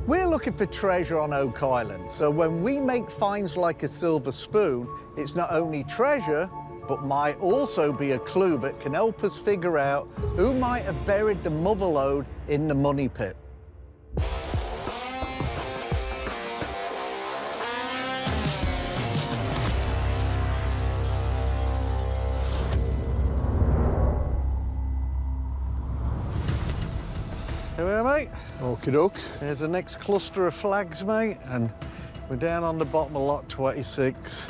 We're looking for treasure on Oak Island, so when we make finds like a silver spoon, it's not only treasure, but might also be a clue that can help us figure out who might have buried the mother lode in the money pit. Here we are, mate. Okie doke. There's the next cluster of flags, mate, and we're down on the bottom of lot 26.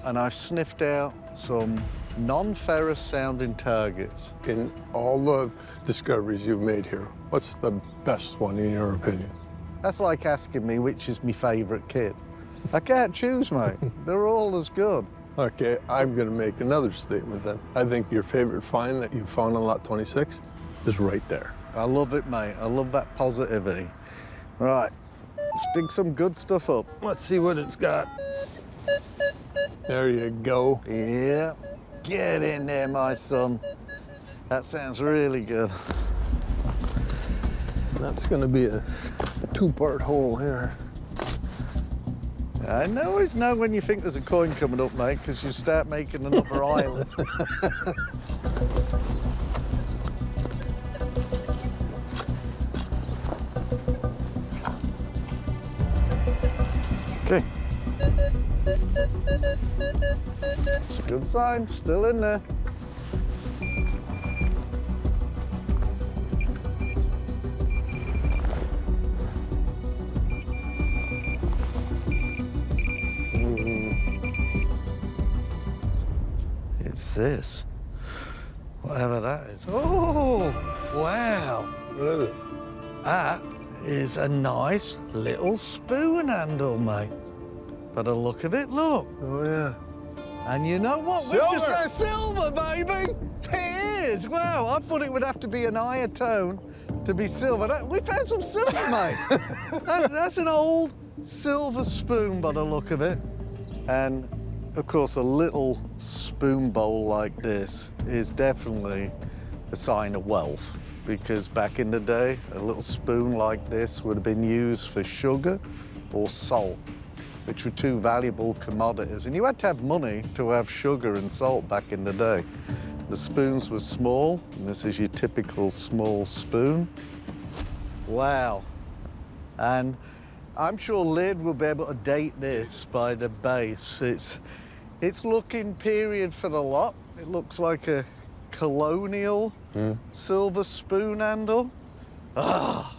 And I've sniffed out some non-ferrous sounding targets. In all the discoveries you've made here, what's the best one in your opinion? That's like asking me which is my favourite kid. I can't choose, mate. They're all as good. Okay, I'm gonna make another statement then. I think your favorite find that you found on lot 26 is right there. I love it, mate. I love that positivity. Right, let's dig some good stuff up. Let's see what it's got. There you go. Yeah, get in there, my son. That sounds really good. That's gonna be a two-part hole here. I always know when you think there's a coin coming up, mate, because you start making another island. Okay. It's a good sign, still in there. It's this. Whatever that is. Oh, wow. What is it? That is a nice little spoon handle, mate. By the look of it, look. Oh, yeah. And you know what? Silver! We've just found silver, baby! It is! Wow, I thought it would have to be an higher tone to be silver. We found some silver, mate. That's an old silver spoon by the look of it. And, of course, a little spoon bowl like this is definitely a sign of wealth, because back in the day, a little spoon like this would have been used for sugar or salt, which were two valuable commodities. And you had to have money to have sugar and salt back in the day. The spoons were small, and this is your typical small spoon. Wow. And I'm sure Lyd will be able to date this by the base. It's looking period for the lot. It looks like a colonial silver spoon handle. Ah,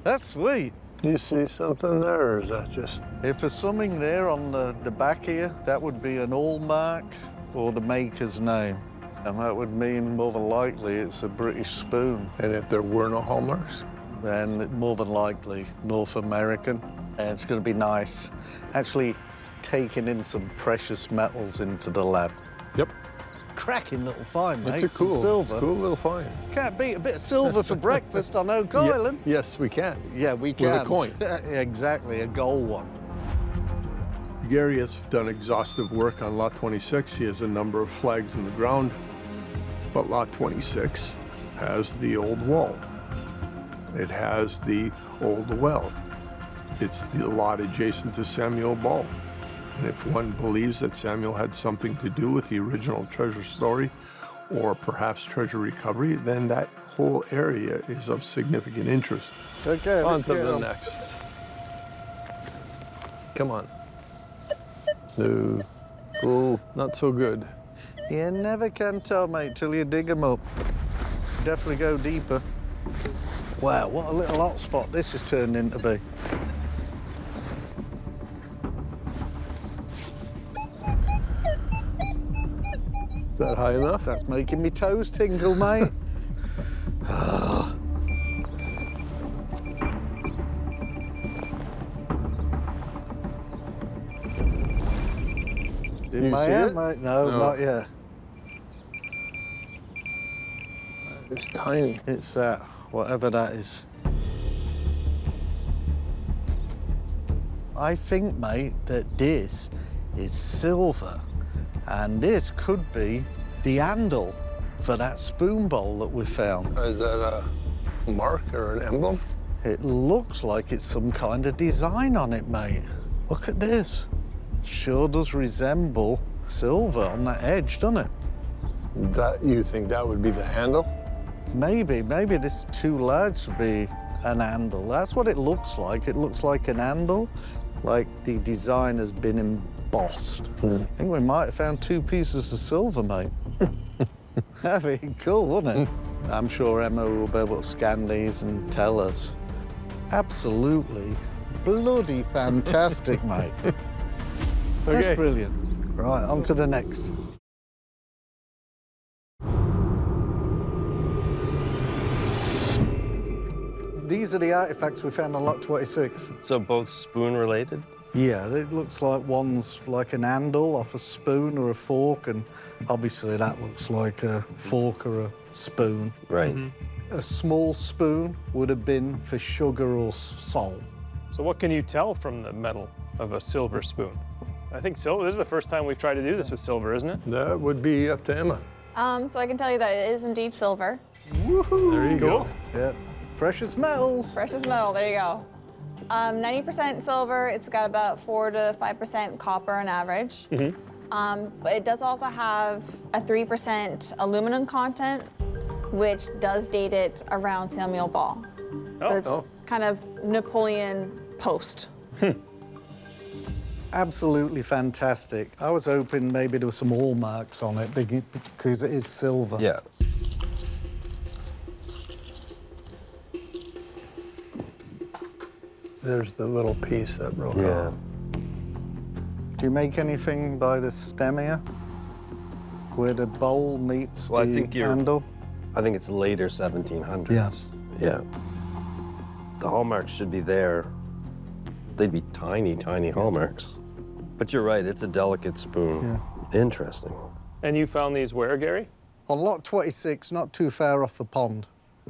that's sweet. Do you see something there, or is that just... If there's something there on the back here, that would be an hallmark or the maker's name. And that would mean more than likely it's a British spoon. And if there were no hallmarks? And more than likely North American. And it's going to be nice actually taking in some precious metals into the lab. Yep. Cracking little find, mate. It's a cool, silver. cool little find. Can't beat a bit of silver for breakfast on Oak Island. Yes, we can. Yeah, we can. With a coin. Exactly, a gold one. Gary has done exhaustive work on lot 26. He has a number of flags in the ground, but lot 26 has the old wall. It has the old well. It's the lot adjacent to Samuel Ball. And if one believes that Samuel had something to do with the original treasure story, or perhaps treasure recovery, then that whole area is of significant interest. Okay, On let's to get the on. next. Come on. No. Oh, not so good. You never can tell, mate, till you dig them up. Definitely go deeper. Wow, what a little hot spot this has turned into be. Is that high enough? That's making me toes tingle, mate. It's in You my see hand, it? mate. No, No. not yet. It's tiny. It's whatever that is. I think, mate, that this is silver, and this could be the handle for that spoon bowl that we found. Is that a mark or an emblem? It looks like it's some kind of design on it, mate. Look at this. Sure does resemble silver on that edge, doesn't it? That, you think that would be the handle? Maybe this is too large to be an handle. That's what it looks like. It looks like an handle, like the design has been embossed. I think we might have found 2 pieces of silver, mate. That'd be cool, wouldn't it? I'm sure Emma will be able to scan these and tell us. Absolutely bloody fantastic, mate. Okay. That's brilliant. Right, on to the next. These are the artifacts we found on Lot 26. So both spoon related? Yeah, it looks like one's like an handle off a spoon or a fork, and obviously that looks like a fork or a spoon. Right. A small spoon would have been for sugar or salt. So what can you tell from the metal of a silver spoon? I think silver, this is the first time we've tried to do this with silver, isn't it? That would be up to Emma. So I can tell you that it is indeed silver. Woohoo! There you go. Yeah, precious metals. Precious metal, there you go. 90% silver, it's got about 4 to 5% copper on average. But it does also have a 3% aluminum content, which does date it around Samuel Ball. So it's kind of Napoleon post. Absolutely fantastic. I was hoping maybe there were some hallmarks on it because it is silver. Yeah. There's the little piece that broke Yeah. off. Do you make anything by the stem here? Where the bowl meets Well, I the think you're- handle? I think it's later 1700s. Yeah. Yeah. The hallmarks should be there. They'd be tiny, tiny hallmarks. But you're right, it's a delicate spoon. Interesting. And you found these where, Gary? On Lot 26, not too far off the pond.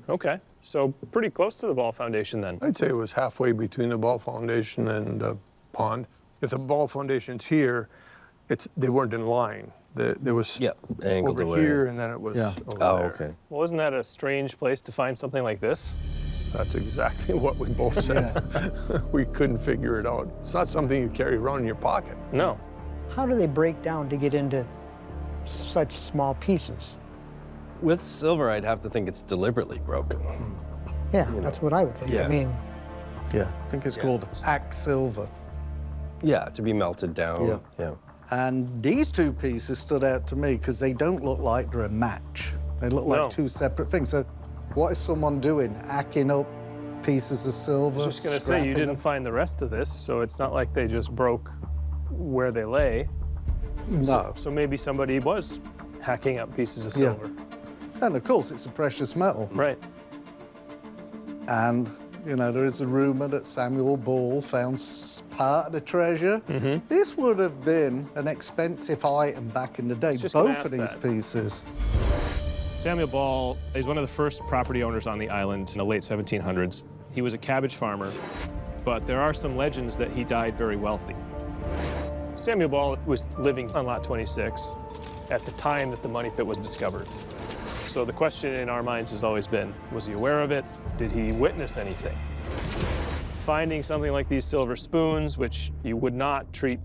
Okay, so pretty close to the Ball Foundation then. I'd say it was halfway between the ball foundation and the pond. If the ball foundation's here, they weren't in line. There was Angled over away. here, and then it was Yeah. over Oh, there. okay. Well, isn't that a strange place to find something like this? That's exactly what we both said. We couldn't figure it out. It's not something you carry around in your pocket. No. How do they break down to get into such small pieces? With silver, I'd have to think it's deliberately broken. Yeah, that's what I would think. Yeah. I mean, Yeah, I think it's called Axe Silver. Yeah, to be melted down. Yeah. And these 2 pieces stood out to me because they don't look like they're a match. They look No. like 2 separate things. So what is someone doing? Hacking up pieces of silver? I was just gonna say, you scrapping didn't them? find the rest of this, so it's not like they just broke where they lay. No. So maybe somebody was hacking up pieces of Yeah. silver. And of course, it's a precious metal. Right. And, you know, there is a rumor that Samuel Ball found part of the treasure. This would have been an expensive item back in the day, just gonna both of ask these that. pieces. Samuel Ball is one of the first property owners on the island in the late 1700s. He was a cabbage farmer, but there are some legends that he died very wealthy. Samuel Ball was living on Lot 26 at the time that the money pit was discovered. So the question in our minds has always been, was he aware of it? Did he witness anything? Finding something like these silver spoons, which you would not treat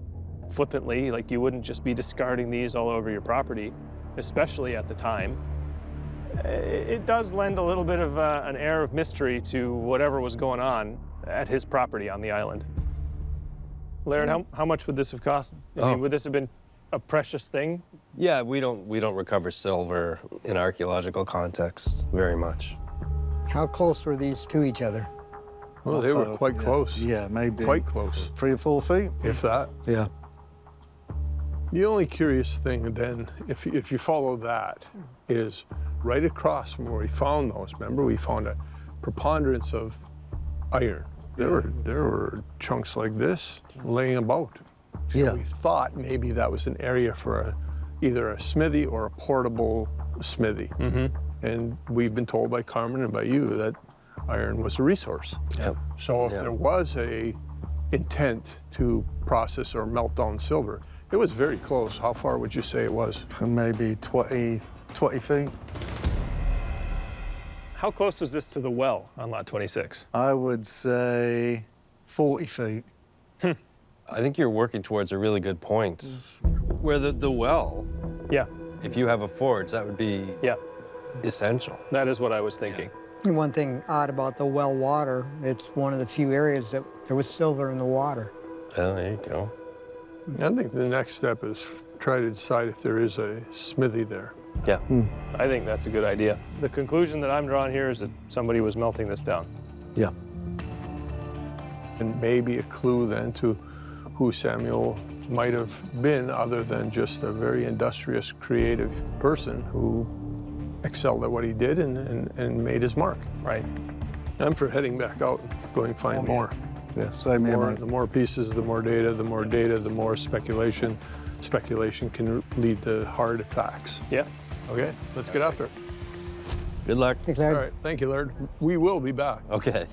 flippantly, like you wouldn't just be discarding these all over your property, especially at the time, it does lend a little bit of an air of mystery to whatever was going on at his property on the island. Laird, how much would this have cost? I mean, would this have been a precious thing? Yeah, we don't recover silver in archaeological context very much. how close were these to each other? Well, they were quite close. Yeah, maybe. Quite close, 3 or 4 feet? if that. Yeah. The only curious thing then, if you follow that, is right across from where we found those. Remember, we found a preponderance of iron. There were chunks like this laying about. Yeah. We thought maybe that was an area for either a smithy or a portable smithy. And we've been told by Carmen and by you that iron was a resource. Yep. So if Yeah. there was a intent to process or melt down silver, it was very close. How far would you say it was? Maybe 20 feet. How close was this to the well on lot 26? I would say 40 feet. I think you're working towards a really good point. Where the well, Yeah, if you have a forge, that would be yeah, essential. that is what I was thinking. And one thing odd about the well water, it's one of the few areas that there was silver in the water. Oh, there you go. I think the next step is try to decide if there is a smithy there. Yeah. I think that's a good idea. The conclusion that I'm drawing here is that somebody was melting this down. Yeah. And maybe a clue then to who Samuel might have been, other than just a very industrious, creative person who excelled at what he did and made his mark. Right. I'm for heading back out and going find more. Yeah, same here, mate. The more pieces, the more data, the more speculation. Speculation can lead to hard facts. Yeah. Okay, let's get out there. Good luck. Thanks, All Larry. right, thank you, Laird. We will be back. Okay.